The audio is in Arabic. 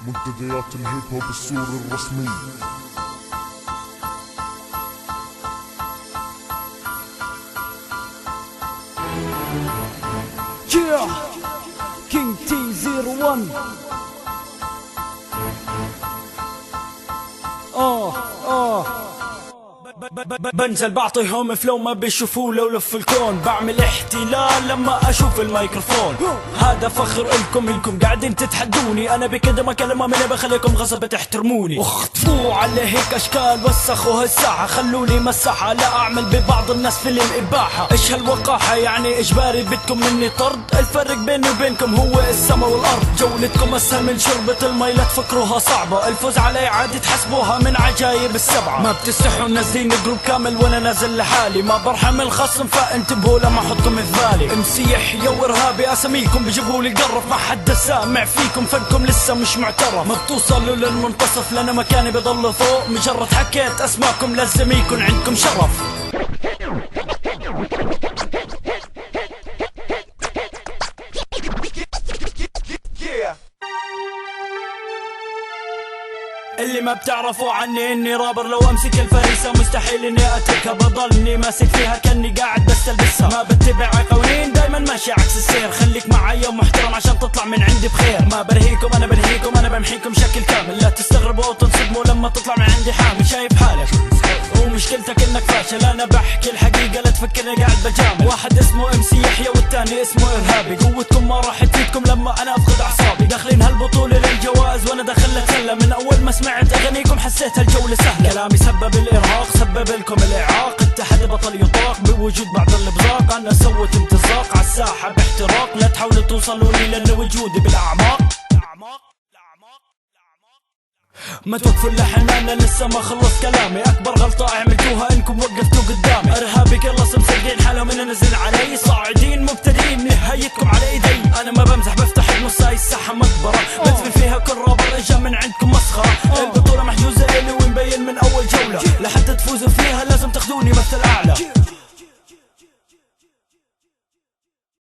منتديات الهيب هوب السوري الرسمي. Yeah, King T01. بنزل بعطيهم فلو ما بيشوفوه لو لف الكون. بعمل احتلال لما اشوف الميكروفون. هذا فخر انكم قاعدين تتحدوني. انا بكده ما كلمة مني بخليكم غصب تحترموني. اختفوا على هيك اشكال وسخوا هالساحة. خلوني مساحة لا اعمل ببعض الناس في الاباحة. ايش هالوقاحة يعني اجباري بدكم مني طرد. الفرق بيني وبينكم هو السما والارض. جولتكم اسهل من شربة المي لا تفكروها صعبة. الفوز علي عادي تحسبوها من عجايب السبعة. ما بتستحوا نازلين جروب كامل وانا نازل لحالي. ما برحم الخصم فانتبهوا لما احطكم في بالي. مسيح يا وارهابي اساميكم بجيبولي قرف. ما حد سامع فيكم فنكم لسه مش معترف. ما بتوصلوا للمنتصف لأنا مكاني بضل فوق. مجرد حكيت اسماءكم لازم يكون عندكم شرف. اللي ما بتعرفوا عني اني رابر. لو امسك الفريسة مستحيل اني اتركها. بضلني ماسك فيها كاني قاعد بس البسها. ما بتبع قوانين دايما ماشي عكس السير. خليك معايا ومحترم عشان تطلع من عندي بخير. ما برهيكم انا بنهيكم انا بمحيكم شكل كامل. لا تستغربوا وتنصدموا لما تطلع من عندي حامل. شايف حالك ومشكلتك انك فاشل. انا بحكي الحقيقة لا تفكرني قاعد بجامل. واحد اسمه MC يحيى والتاني اسمه ارهابي. قوتكم ما راح تفيدكم لما انا افقد اعصابي. داخلين هالبطولة للجوائز وانا داخل اتسلى. من اول ما سمعت اغانيكم حسيت هالجولة سهلة. كلامي سبب الارهاق سبب لكم الاعاق. التحد بطل يطاق بوجود بعض الابزاق. انا سويت امتزاق عالساحة باحتراق. لا تحاولوا توصلوا لي لان وجودي بالاعماق. ما توقفوا اللحن انا لسه ما خلصت كلامي. اكبر غلطة عملتوها انكم وقفتوا قدامي. ارهابي كلص مسجين حالهم ان نزل علي. صاعدين مبتدئين نهايتكم على ايدي. انا ما بمزح بفتح بنص هاي الساحة مقبرة. بزمن فيها كل رابر اجا من عندكم مسخرة. البطولة محجوزة الي ومبين من اول جولة. لحتى تفوزوا فيها لازم تاخذوني مثل اعلى.